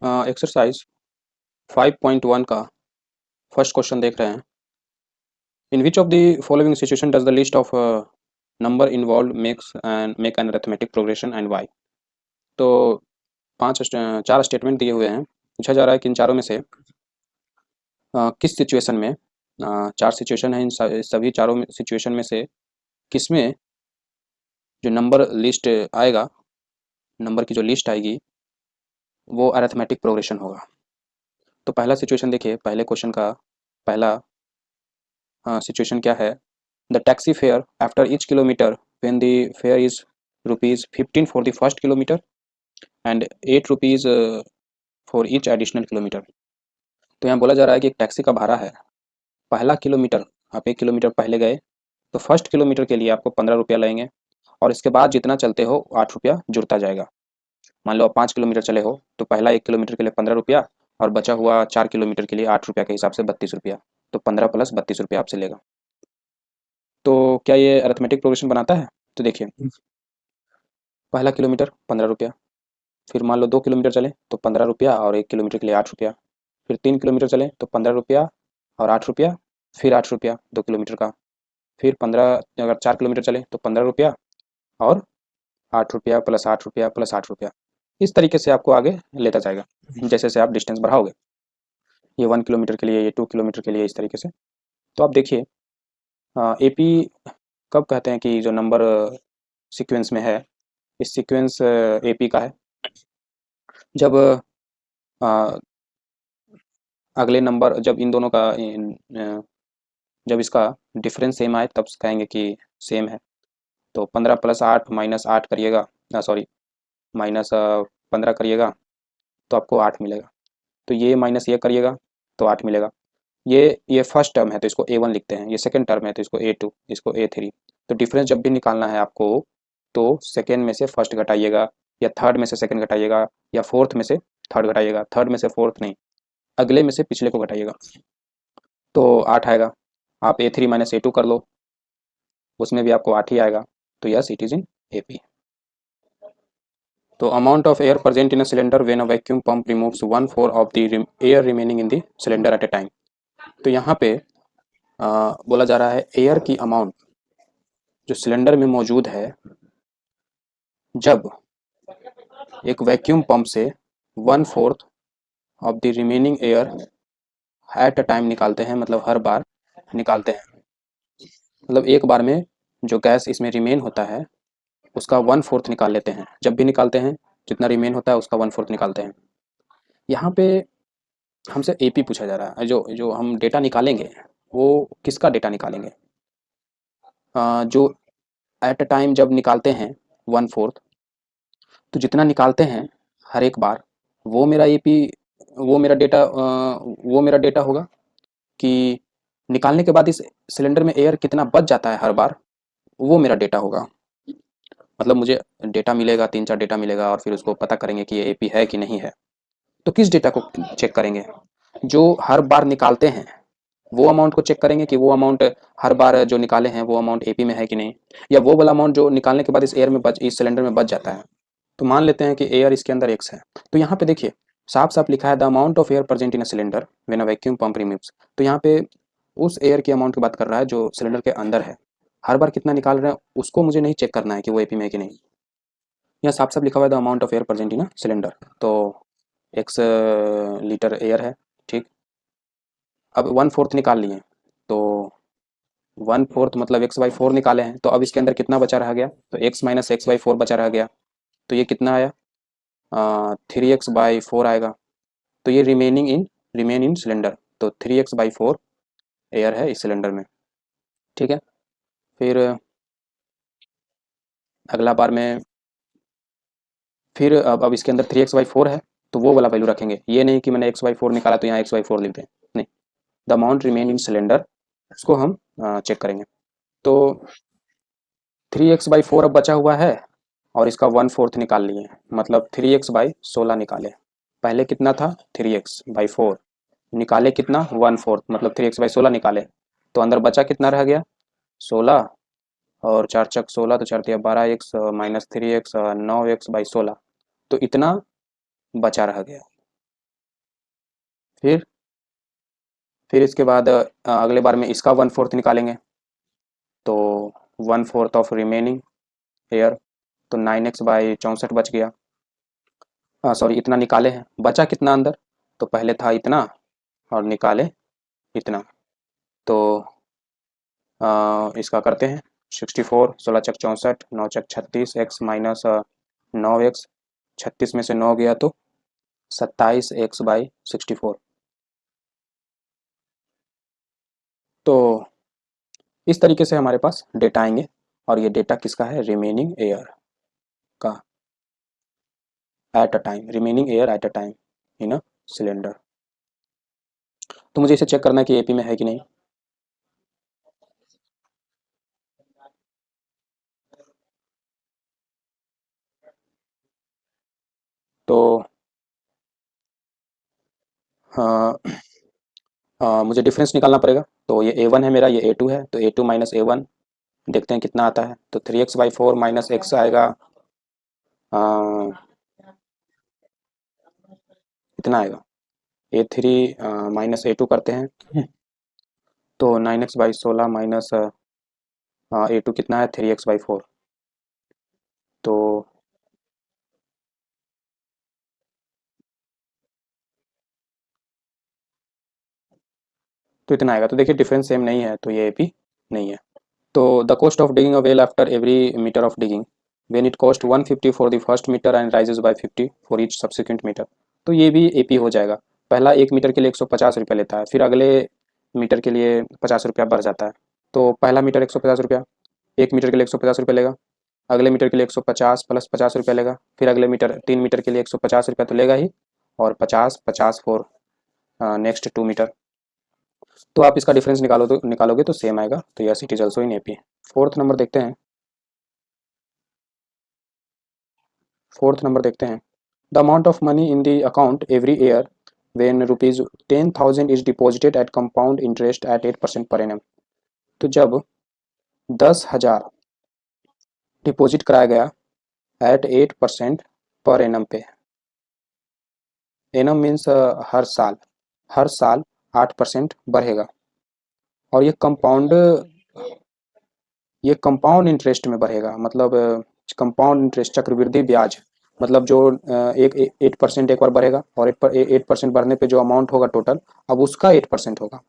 Exercise 5.1 का first question देख रहे हैं। In which of the following situation does the list of number involve make an arithmetic progression and why. तो चार statement दिए हुए हैं। पूछा जा रहा है कि इन चारों में से किस सिचुएशन में चार सिचुएशन है, इन सभी चारों सिचुएशन में से किसमें जो नंबर लिस्ट आएगा, नंबर की जो लिस्ट आएगी वो अरिथमेटिक प्रोग्रेशन होगा। तो पहला सिचुएशन देखिए, पहले क्वेश्चन का पहला सिचुएशन क्या है। The taxi fare after each kilometre when the fair is ₹15 for the first kilometre and ₹8 for each additional kilometre. तो यहाँ बोला जा रहा है कि एक टैक्सी का भाड़ा है, पहला किलोमीटर आप 1 किलोमीटर पहले गए तो फर्स्ट किलोमीटर के लिए आपको ₹15 लगेंगे और इसके बाद जितना चलते हो ₹8 जुड़ता जाएगा। मान लो आप 5 किलोमीटर चले हो तो पहला 1 किलोमीटर के लिए ₹15 और बचा हुआ 4 किलोमीटर के लिए ₹8 के हिसाब से ₹32। तो 15 प्लस ₹32 आपसे लेगा। तो क्या ये अरिथमेटिक प्रोग्रेशन बनाता है? तो देखिए, पहला किलोमीटर ₹15, फिर मान लो 2 किलोमीटर चले तो ₹15 और 1 किलोमीटर के लिए ₹8, फिर 3 किलोमीटर चले तो ₹15 और ₹8, फिर ₹8 2 किलोमीटर का, फिर 15 अगर 4 किलोमीटर चले तो ₹15 और ₹8 प्लस ₹8 प्लस ₹8। इस तरीके से आपको आगे लेता जाएगा जैसे जैसे आप डिस्टेंस बढ़ाओगे। ये 1 किलोमीटर के लिए, ये 2 किलोमीटर के लिए, इस तरीके से। तो आप देखिए, एपी कब कहते हैं कि जो नंबर सीक्वेंस में है, इस सीक्वेंस एपी का है जब अगले नंबर, जब इन दोनों का जब इसका डिफरेंस सेम आए तब कहेंगे कि सेम है। तो 15 प्लस 8 माइनस 8 करिएगा, सॉरी माइनस 15 करिएगा तो आपको 8 मिलेगा। तो ये माइनस ये करिएगा तो 8 मिलेगा। ये फर्स्ट टर्म है तो इसको A1 लिखते हैं, ये सेकंड टर्म है तो इसको A2, इसको A3। तो डिफरेंस जब भी निकालना है आपको तो सेकंड में से फर्स्ट घटाइएगा या थर्ड में से सेकंड घटाइएगा या फोर्थ में से थर्ड घटाइएगा, थर्ड में से फोर्थ नहीं, अगले में से पिछले को घटाइएगा तो 8 आएगा। आप A3 माइनस A2 कर लो, उसमें भी आपको 8 ही आएगा। तो yes, it is in AP। तो amount of air present in a cylinder when a vacuum pump removes 1/4 of the air remaining in the cylinder eight A time. तो यहाँ पे बोला जा रहा है एयर की अमाउंट जो सिलेंडर में मौजूद है जब एक वैक्यूम पंप से 1/4 of the remaining air at a time निकालते हैं, मतलब हर बार निकालते हैं। मतलब एक बार में जो गैस इसमें रिमेन होता है उसका 1/4 निकाल लेते हैं। जब भी निकालते हैं जितना रिमेन होता है उसका 1/4 निकालते हैं। यहाँ पे हमसे एपी पूछा जा रहा है। जो जो हम डेटा निकालेंगे वो किसका डेटा निकालेंगे? जो एट अ टाइम जब निकालते हैं 1/4, तो जितना निकालते हैं हर एक बार वो मेरा एपी, वो मेरा डेटा होगा कि निकालने के बाद इस सिलेंडर में एयर कितना बच जाता है हर बार, वो मेरा डेटा होगा। मतलब मुझे डेटा मिलेगा, 3-4 डेटा मिलेगा और फिर उसको पता करेंगे कि ये एपी है कि नहीं है। तो किस डेटा को चेक करेंगे? जो हर बार निकालते हैं वो अमाउंट को चेक करेंगे कि वो अमाउंट हर बार जो निकाले हैं वो अमाउंट एपी में है कि नहीं, या वो वाला अमाउंट जो निकालने के बाद इस सिलेंडर में बच जाता है। तो मान लेते हैं कि एयर इसके अंदर एक्स है, तो यहाँ पे देखिए साफ साफ लिखा है the amount of air present in a cylinder when a vacuum pump removes. तो यहाँ पे उस एयर की अमाउंट की बात कर रहा है जो सिलेंडर के अंदर है। हर बार कितना निकाल रहे हैं उसको मुझे नहीं चेक करना है कि वो एपी में है कि नहीं। यहाँ साफ साफ लिखा हुआ है the amount of air present in a cylinder. तो एक्स लीटर एयर है, ठीक। अब 1/4 निकाल लिए तो 1/4 मतलब x/4 निकाले हैं, तो अब इसके अंदर कितना बचा रह गया? तो x माइनस x/4 बचा रह गया। तो ये कितना आया? 3x/4 आएगा। तो ये रिमेन इन सिलेंडर, तो 3x/4 एयर है इस सिलेंडर में, ठीक है। फिर अगला बार में फिर अब इसके अंदर 3x/4 है तो वो वाला वैल्यू रखेंगे। ये नहीं कि मैंने x/4 निकाला तो यहाँ x/4 लिख दें, नहीं। The amount remain in cylinder उसको हम चेक करेंगे। तो 3x/4 अब बचा हुआ है और इसका 1/4 निकाल लिए, मतलब 3x/16 निकाले। पहले कितना था? 3x/4 निकाले कितना? 1/4, मतलब 3x/16 निकाले। तो अंदर बचा कितना रह गया? 16 और 4 चक 16, तो 4 दिया 12x माइनस 3x 9x/16। तो इतना बचा रह गया। फिर इसके बाद अगले बार में इसका 1/4 निकालेंगे, तो 1/4 ऑफ रिमेनिंग एयर, तो 9x/64 बच गया। सॉरी, इतना निकाले हैं, बचा कितना अंदर, तो पहले था इतना और निकाले इतना, तो इसका करते हैं 64, 16 × 64, 9 × 36, x माइनस 9x, 36 में से 9 गया तो 27x/64। तो इस तरीके से हमारे पास डेटा आएंगे, और ये डेटा किसका है, रिमेनिंग एयर का, at a time, remaining air at a time in a cylinder. तो मुझे इसे चेक करना है कि एपी में है कि नहीं। तो मुझे डिफरेंस निकालना पड़ेगा, तो ये A1 है मेरा, ये A2 है, तो A2 माइनस A1 देखते हैं कितना आता है, तो 3x/4 माइनस x आएगा, इतना आएगा। A3 माइनस A2 करते हैं, तो 9x/16 माइनस A2 कितना है, 3x/4, तो इतना आएगा। तो देखिए डिफरेंस सेम नहीं है, तो ये एपी नहीं है। तो the cost of digging a well after every metre of digging, when it cost 150 for the first metre and rises by 50 for each subsequent metre, तो ये भी एपी हो जाएगा। पहला 1 मीटर के लिए 150 रुपया लेता है, फिर अगले मीटर के लिए 50 रुपया बढ़ जाता है, तो पहला मीटर 150 रुपया, 1 मीटर के लिए 150 रुपया लेगा, अगले मीटर के लिए 150 प्लस 50 रुपया लेगा, फिर अगले मीटर 3 मीटर के लिए 150 रुपया तो लेगा ही, और 50 फॉर नेक्स्ट 2 मीटर। तो आप इसका डिफरेंस निकालोगे तो सेम आएगा, तो yes it is also in AP. Fourth number देखते हैं, the amount of money in the account every year when ₹10,000 is deposited at compound interest at 8% per annum. तो जब 10,000 डिपॉजिट कराया गया एट 8% पर एनम पे, annum means हर साल 8% बढ़ेगा, और ये कंपाउंड इंटरेस्ट में बढ़ेगा, मतलब कंपाउंड इंटरेस्ट, चक्रवृद्धि ब्याज, मतलब जो एक 8% एक बार बढ़ेगा, और 8% बढ़ने पे जो अमाउंट होगा टोटल, अब उसका 8% होगा।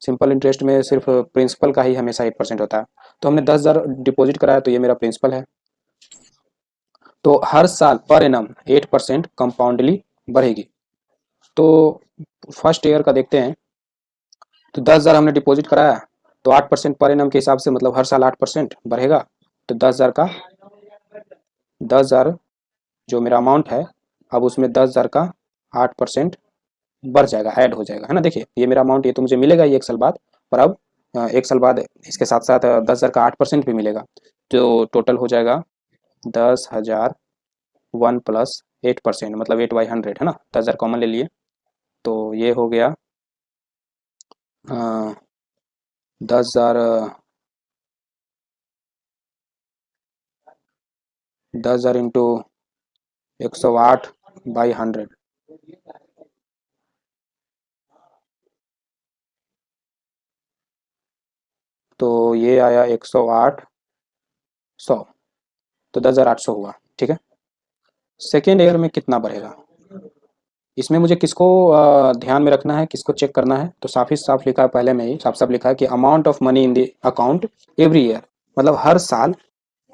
सिंपल इंटरेस्ट में सिर्फ प्रिंसिपल का ही हमेशा 8% होता है। तो हमने 10,000 डिपॉजिट कराया, तो ये मेरा प्रिंसिपल है, तो हर साल पर एनम 8% कंपाउंडली बढ़ेगी। तो फर्स्ट ईयर का देखते हैं, तो 10,000 हमने डिपॉजिट कराया, तो 8% पर एनम के हिसाब से, मतलब हर साल 8% बढ़ेगा, तो 10,000 जो मेरा अमाउंट है, अब उसमें 10,000 का 8% बढ़ जाएगा, ऐड हो जाएगा, है ना। देखिए ये मेरा अमाउंट, ये तो मुझे मिलेगा ही 1 साल बाद, पर अब 1 साल बाद इसके साथ साथ 10,000 का 8% भी मिलेगा, जो टोटल हो जाएगा 10,000 1 प्लस 8%, मतलब 8/100, है ना। 10,000 कॉमन ले लिए, तो ये हो गया 10,000, 10,000 इंटू 108/100, तो ये आया 108/100, तो 10,800 हुआ, ठीक है। सेकेंड ईयर में कितना बढ़ेगा, इसमें मुझे किसको ध्यान में रखना है, किसको चेक करना है, तो साफ ही साफ लिखा है, पहले में ही साफ साफ लिखा है कि amount of money in the account every year, मतलब हर साल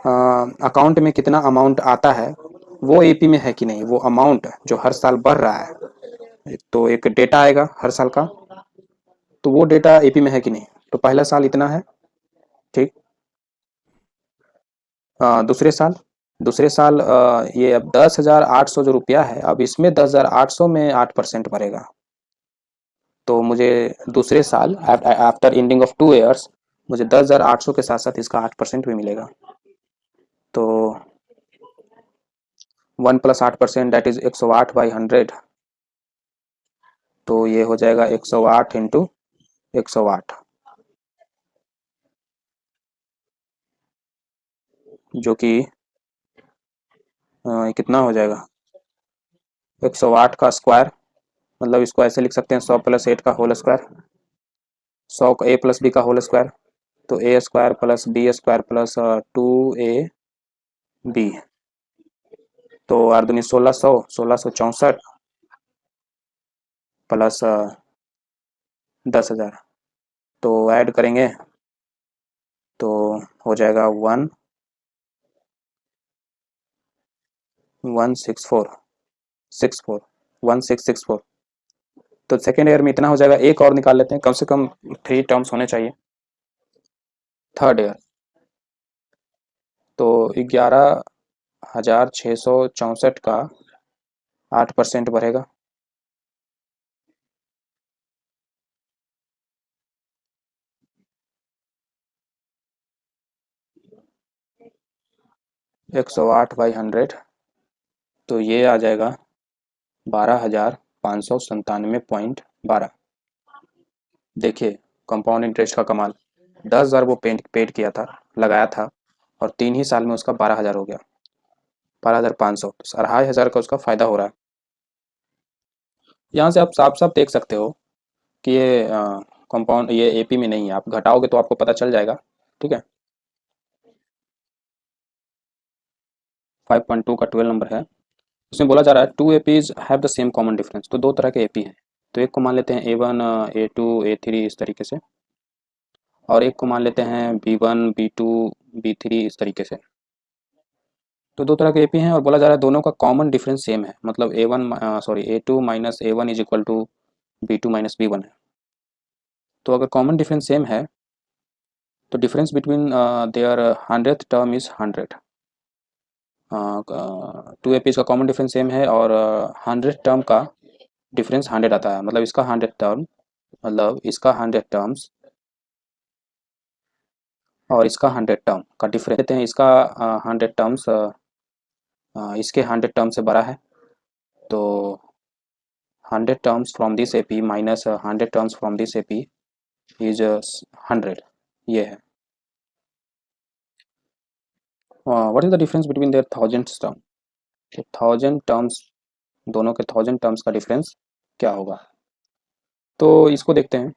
अकाउंट में कितना अमाउंट आता है, वो एपी में है कि नहीं, वो अमाउंट जो हर साल बढ़ रहा है, तो एक डेटा आएगा हर साल का, तो वो डेटा एपी में है कि नहीं, तो पहला साल इतना है, ठीक। दूसरे साल ये अब 10,800 जो रुपया है, अब इसमें 10,800 में 8% भरेगा, तो मुझे दूसरे साल आफ्टर एंडिंग ऑफ 2 ईयर्स मुझे 10,800 के साथ साथ इसका 8% भी मिलेगा, तो 1 प्लस 8% दैट इज 108/100, तो ये हो जाएगा 108 इंटू 108, जो कि कितना हो जाएगा, 108 का स्क्वायर, मतलब इसको ऐसे लिख सकते हैं 100 + 8 का होल स्क्वायर, 100 का a + b का होल स्क्वायर, तो a square plus b square plus 2ab, तो 8 दूनी 1600, 1664 प्लस 10,000, तो ऐड करेंगे तो हो जाएगा 1664 तो सेकेंड ईयर में इतना हो जाएगा। एक और निकाल लेते हैं, कम से कम 3 टर्म्स होने चाहिए थर्ड ईयर। तो 11,664 का 8% बढ़ेगा, एक सौ आठ बाई 100, तो ये आ जाएगा 12,597.12। देखिए कंपाउंड इंटरेस्ट का कमाल, 10,000 वो पेड किया था, लगाया था, और 3 ही साल में उसका 12,000 हो गया, 12,500, तो 2,500 का उसका फायदा हो रहा है। यहाँ से आप साफ साफ देख सकते हो कि ये कंपाउंड, ये एपी में नहीं है, आप घटाओगे तो आपको पता चल जाएगा। ठीक है, 5.2 का 12 नंबर है। उसमें बोला जा रहा है 2 APs have the same common difference, तो 2 तरह के एपी हैं, तो एक को मान लेते हैं A1 A2 A3 इस तरीके से, और एक को मान लेते हैं B1 B2 B3 इस तरीके से। तो 2 तरह के एपी हैं और बोला जा रहा है दोनों का कॉमन डिफरेंस सेम है, मतलब A2 minus A1 is equal to B2 minus B1 है। तो अगर कॉमन डिफरेंस सेम है तो difference between their 100th term is 100। 2 APs का कॉमन डिफरेंस सेम है और 100 टर्म का डिफरेंस 100 आता है, मतलब इसका 100 टर्म, मतलब इसका 100 टर्म्स और इसका 100 टर्म का डिफरेंस लेते हैं, इसका 100 टर्म्स इसके 100 टर्म से बड़ा है, तो 100 terms from this AP minus 100 terms from this AP is 100, ये है। What is the difference between there 1000 term, 1000 terms, दोनों के 1000 टर्म्स का डिफरेंस क्या होगा। तो इसको देखते हैं,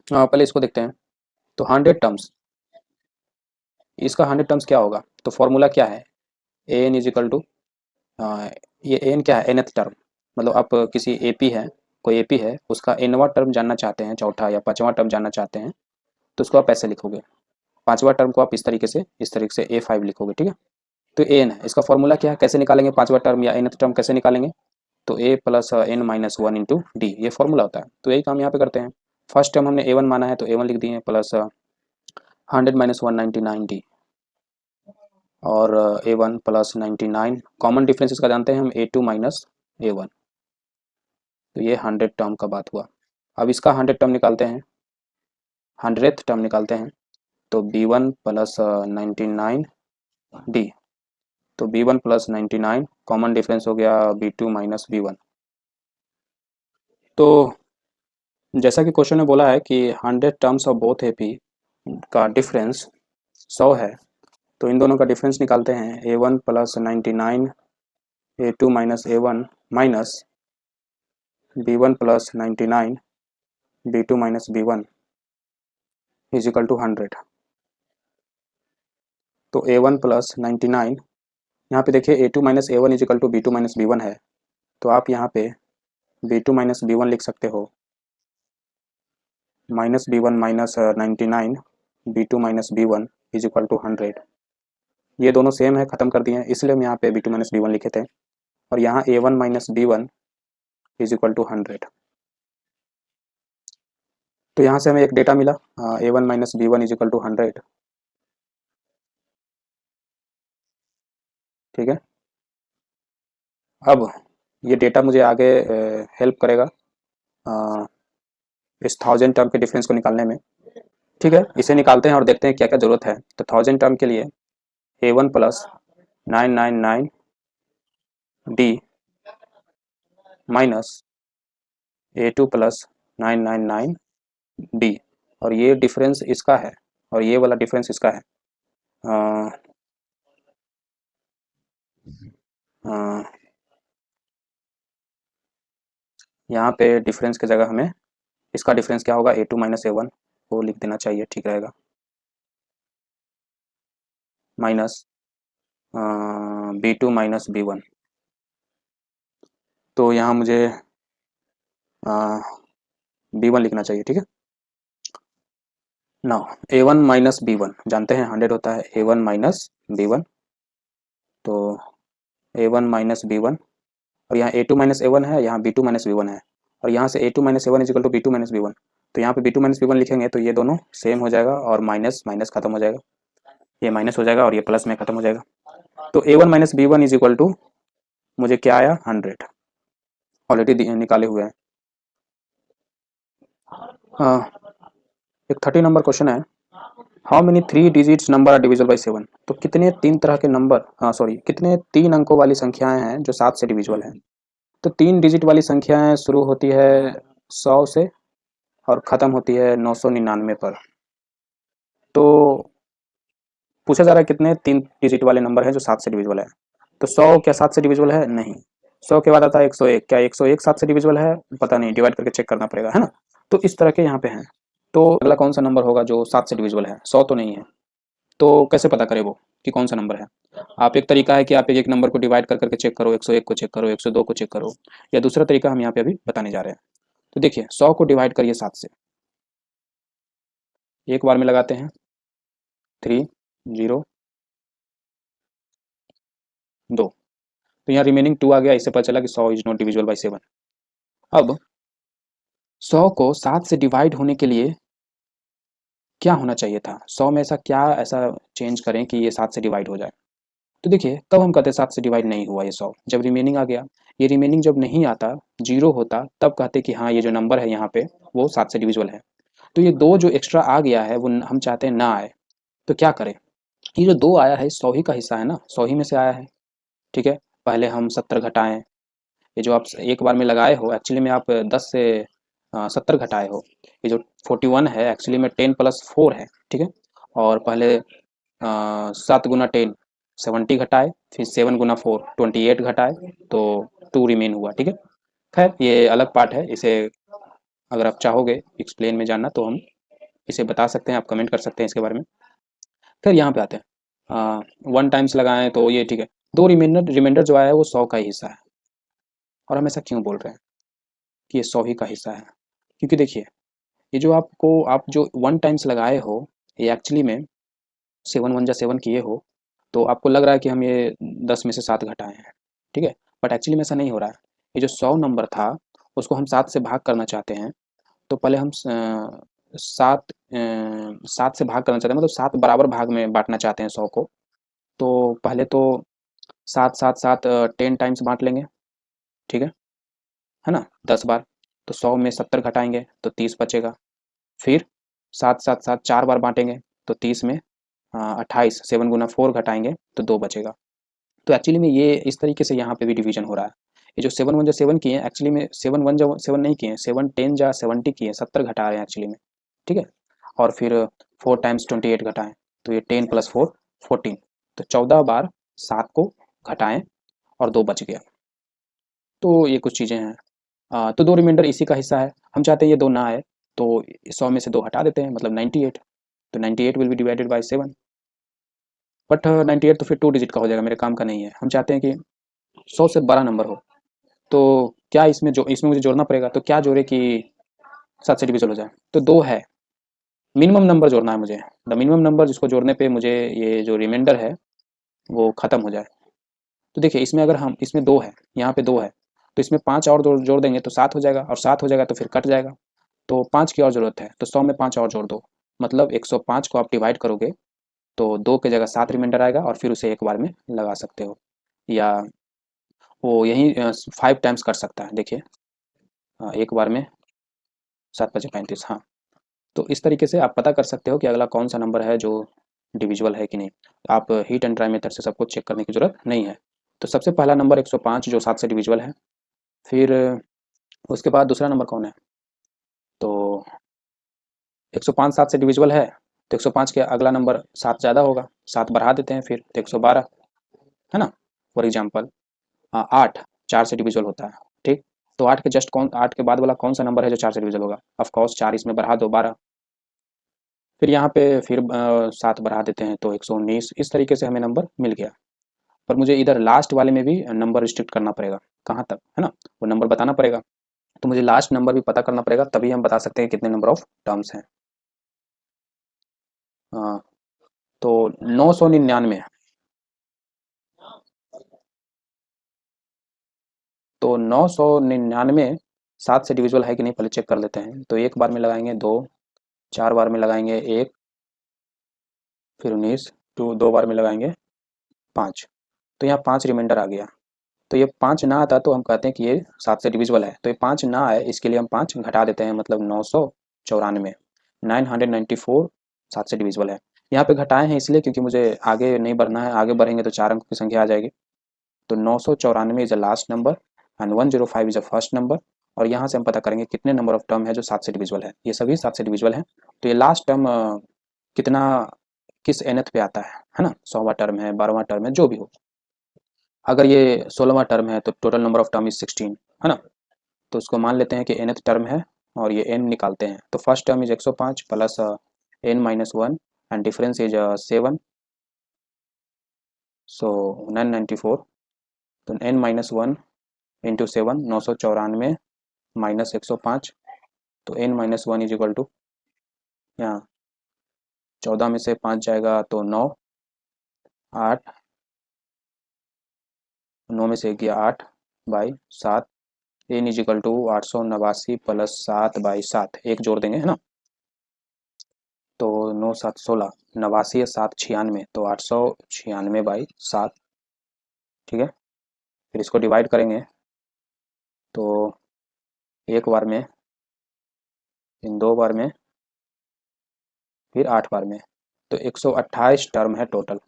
पहले इसको देखते हैं। तो 100 टर्म्स, इसका 100 टर्म्स क्या होगा, तो फॉर्मूला क्या है, A N is equal to, ये एन क्या है, nth टर्म, मतलब आप किसी एपी है, कोई एपी है, उसका nवां टर्म जानना चाहते हैं, चौथा या पांचवा टर्म जानना चाहते हैं, तो उसको आप ऐसे लिखोगे, पांचवा टर्म को आप इस तरीके से A5 लिखोगे। ठीक है, तो एन है, इसका फॉर्मूला क्या है, कैसे निकालेंगे पांचवा टर्म या nth टर्म कैसे निकालेंगे, तो a plus n minus 1 into D, ये फॉर्मूला होता है। तो यही काम यहाँ पे करते हैं। फर्स्ट टर्म हमने A1 माना है तो A1 लिख दिए, प्लस 100 माइनस 199D, और A1 प्लस 99, कॉमन डिफरेंस इसका जानते हैं हम, A2 माइनस A1, तो ये 100 टर्म का बात हुआ। अब इसका 100 टर्म निकालते हैं, 100th टर्म निकालते हैं, तो B1 प्लस 99D, तो B1 प्लस 99 कॉमन डिफरेंस हो गया B2 माइनस B1। तो जैसा कि क्वेश्चन में बोला है कि 100 टर्म्स ऑफ बोथ एपी का डिफरेंस 100 है, तो इन दोनों का डिफरेंस निकालते हैं, A1 plus 99 A2 minus A1 minus B1 plus 99 B2 minus B1 is equal to 100। तो A1 प्लस 99, यहाँ पे देखिए A2 minus A1 is equal to B2 minus B1 है, तो आप यहाँ पे B2 माइनस B1 लिख सकते हो, minus B1 minus 99 B2 minus B1 is equal to 100। ये दोनों सेम है, खत्म कर दिए हैं, इसलिए हम यहाँ पे B2 माइनस B1 लिखे थे, और यहाँ A1 minus B1 is equal to 100। तो यहाँ से हमें एक डेटा मिला, A1 minus B1 is equal to 100। ठीक है, अब ये डेटा मुझे आगे हेल्प करेगा इस 1000 टर्म के डिफरेंस को निकालने में। ठीक है, इसे निकालते हैं और देखते हैं क्या क्या जरूरत है। तो 1000 टर्म के लिए A1 plus 999D minus A2 plus 999D, और ये डिफरेंस इसका है और ये वाला डिफरेंस इसका है। अ, अ, यहाँ पे डिफरेंस की जगह हमें इसका डिफरेंस क्या होगा, A2 माइनस A1 वो लिख देना चाहिए, ठीक रहेगा, माइनस B2 माइनस B1। तो यहाँ मुझे B1 लिखना चाहिए, ठीक है। नाउ A1 माइनस B1 जानते हैं 100 होता है, A1 माइनस B1, तो A1 माइनस B1 और यहाँ A2 माइनस A1 है, यहाँ B2 माइनस B1 है, और यहाँ से A2 minus A1 is equal to B2 minus B1। तो यहाँ पे B2 माइनस B1 लिखेंगे तो ये दोनों सेम हो जाएगा और माइनस माइनस खत्म हो जाएगा, ये माइनस हो जाएगा और ये प्लस में खत्म हो जाएगा। तो A1 minus B1 is equal to मुझे क्या आया, 100 ऑलरेडी निकाले हुए हैं। एक 30 नंबर क्वेश्चन है, how many 3 digits number are divisible by 7। तो कितने 3 तरह के नंबर, कितने 3 अंकों वाली संख्याएं हैं जो 7 से डिविजिबल हैं। तो 3 डिजिट वाली संख्याएं शुरू होती है 100 से और ख़त्म होती है 999 पर। तो पूछा जा रहा है कितने 3 डिजिट वाले नंबर हैं जो 7 से डिविजिबल है। तो 100 क्या 7 से डिविजिबल है, नहीं। 100 के बाद आता है 101, क्या 101 7 से डिविजिबल है, पता नहीं, डिवाइड करके चेक करना पड़ेगा, है ना। तो इस तरह के यहाँ पे हैं। तो अगला कौन सा नंबर होगा जो 7 से डिविजिबल है, 100 तो नहीं है। तो कैसे पता करें वो कि कौन सा नंबर है। आप एक तरीका है कि आप एक नंबर को डिवाइड कर करके चेक करो, 101 को चेक करो, 102 को चेक करो, या दूसरा तरीका हम यहाँ पे अभी बताने जा रहे हैं। तो देखिए 100 को डिवाइड करिए 7 से, एक बार में लगाते हैं 3 0 2, तो यहाँ रिमेनिंग 2 आ गया, इससे पता चला कि 100 इज नॉट डिविजिबल बाई 7। अब 100 को 7 से डिवाइड होने के लिए क्या होना चाहिए था, 100 में ऐसा चेंज करें कि ये 7 से डिवाइड हो जाए। तो देखिए कब हम कहते 7 से डिवाइड नहीं हुआ ये 100, जब रिमेनिंग आ गया। ये रिमेनिंग जब नहीं आता, 0 होता, तब कहते कि हाँ ये जो नंबर है यहाँ पे वो 7 से डिविजिबल है। तो ये 2 जो एक्स्ट्रा आ गया है वो हम चाहते हैं ना आए, तो क्या करें। ये जो 2 आया है 100 ही का हिस्सा है ना, 100 ही में से आया है, ठीक है। पहले हम 70 घटाएं, ये जो आप एक बार में लगाए हो एक्चुअली में आप 10 से 70 घटाए हो। ये जो 41 है एक्चुअली में 10 प्लस 4 है, ठीक है। और पहले 7 गुना 10 70 घटाए, फिर 7 गुना 4 28 घटाए, तो 2 रिमेन हुआ, ठीक है। खैर ये अलग पार्ट है, इसे अगर आप चाहोगे एक्सप्लेन में जानना तो हम इसे बता सकते हैं, आप कमेंट कर सकते हैं इसके बारे में। फिर यहाँ पे आते हैं 1 टाइम्स लगाएं तो ये ठीक है, 2 रिमाइंडर जो आया है वो 100 का ही हिस्सा है। और हम ऐसा क्यों बोल रहे हैं कि ये 100 ही का हिस्सा है, क्योंकि देखिए ये जो आप जो 1 टाइम्स लगाए हो, ये एक्चुअली में 7 1 जा 7 किए हो, तो आपको लग रहा है कि हम ये 10 में से 7 घटाए हैं, ठीक है। बट एक्चुअली में ऐसा नहीं हो रहा है। ये जो 100 नंबर था उसको हम 7 से भाग करना चाहते हैं, तो पहले हम 7 से भाग करना चाहते हैं, मतलब 7 बराबर भाग में बांटना चाहते हैं 100 को। तो पहले तो 7 7 7 10 टाइम्स बांट लेंगे, ठीक है ना, 10 बार। तो 100 में 70 घटाएंगे तो 30 बचेगा। फिर 7 7 7 4 बार बांटेंगे तो 30 में 28, 7 गुना 4 घटाएंगे तो 2 बचेगा। तो एक्चुअली में ये इस तरीके से यहाँ पे भी डिवीजन हो रहा है। ये जो 7 1 जा 7 किए हैं एक्चुअली में 7 1 जा 7 नहीं किए हैं, 7 10 जा 70 किए हैं, 70 घटा रहे हैं एक्चुअली में, ठीक है। और फिर 4 टाइम्स 28 घटाएं तो ये 10 प्लस 4 14, तो 14 बार 7 को घटाएं और 2 बच गया। तो ये कुछ चीज़ें हैं। तो 2 रिमाइंडर इसी का हिस्सा है, हम चाहते हैं ये 2 ना आए, तो 100 में से 2 हटा देते हैं, मतलब 98। तो 98 will be divided by 7, but 98 तो फिर 2 डिजिट का हो जाएगा, मेरे काम का नहीं है। हम चाहते हैं कि 100 से बड़ा नंबर हो, तो क्या इसमें मुझे जोड़ना पड़ेगा, तो क्या जोड़े कि 7 से डिविजिबल हो जाए। तो 2 है, मिनिमम नंबर जोड़ना है मुझे, द मिनिमम नंबर जिसको जोड़ने पे मुझे ये जो रिमाइंडर है वो ख़त्म हो जाए। तो देखिए इसमें अगर हम, इसमें 2 है, यहाँ पे 2 है, तो इसमें 5 और जोड़ देंगे तो 7 हो जाएगा, और 7 हो जाएगा तो फिर कट जाएगा, तो 5 की और ज़रूरत है, तो 100 में 5 और जोड़ दो, मतलब 105 को आप डिवाइड करोगे तो 2 की जगह 7 रिमाइंडर आएगा और फिर उसे एक बार में लगा सकते हो, या वो यही 5 टाइम्स कर सकता है। देखिए एक बार में 7 5 35, हाँ। तो इस तरीके से आप पता कर सकते हो कि अगला कौन सा नंबर है जो डिविजिबल है कि नहीं। आप हीट एंड ट्राई मेथड से सब कुछ चेक करने की ज़रूरत नहीं है। तो सबसे पहला नंबर 105 जो 7 से डिविजिबल है। फिर उसके बाद दूसरा नंबर कौन है, तो 105 7 से डिविजिबल है, तो 105 के अगला नंबर 7 ज़्यादा होगा, 7 बढ़ा देते हैं फिर, तो 112, है ना। फॉर एग्जाम्पल 8 4 से डिविजिबल होता है, ठीक। तो 8 के बाद वाला कौन सा नंबर है जो 4 से डिविजल होगा? ऑफ कोर्स 4, इसमें बढ़ा दो 12, फिर यहाँ पे फिर 7 बढ़ा देते हैं तो 119। इस तरीके से हमें नंबर मिल गया। पर मुझे इधर लास्ट वाले में भी नंबर रिस्ट्रिक्ट करना पड़ेगा, कहाँ तक, है ना, वो नंबर बताना पड़ेगा। तो मुझे लास्ट नंबर भी पता करना पड़ेगा, तभी हम बता सकते हैं कितने नंबर ऑफ टर्म्स हैं। हाँ, तो 999, तो 999 7 से डिविजिबल है कि नहीं पहले चेक कर लेते हैं। तो एक बार में लगाएंगे 2, 4 बार में लगाएंगे 1, फिर 19, 2 बार में लगाएंगे 5, तो यहाँ 5 रिमाइंडर आ गया। तो ये 5 ना आता तो हम कहते हैं कि ये 7 से डिविजिबल है। तो ये 5 ना आए, इसके लिए हम 5 घटा देते हैं, मतलब 994, 994 7 से डिविजिबल है। यहाँ पे घटाए हैं इसलिए क्योंकि मुझे आगे नहीं बढ़ना है, आगे बढ़ेंगे तो 4 अंक की संख्या आ जाएगी। तो 994 is a last number and 105 is a first number. और यहाँ से हम पता करेंगे कितने नंबर ऑफ टर्म है जो 7 से डिविजिबल है। ये सभी 7 से डिविजिबल है। तो ये लास्ट टर्म कितना, किस nth पे आता है ना, 100वां टर्म है, 12वां टर्म है, जो भी हो। अगर ये 16वां टर्म है तो total number of term is 16, है ना। तो उसको मान लेते हैं कि nth टर्म है और ये n निकालते हैं। तो first term is 105 plus n-1 and difference is 7, सो 994। तो n-1 इंटू 7, 994 माइनस 105। तो n-1 इज इक्वल टू, यहाँ 14 में से 5 जाएगा तो 9, 8, 9 में से 1 गया 8 by 7। n is equal to 889 plus 7/7, एक जोड़ देंगे, है ना। तो 9 7 16, 89 है 7 96, तो 896/7, ठीक है। फिर इसको डिवाइड करेंगे तो एक बार में, इन 2 बार में, फिर 8 बार में। तो 128 टर्म है टोटल।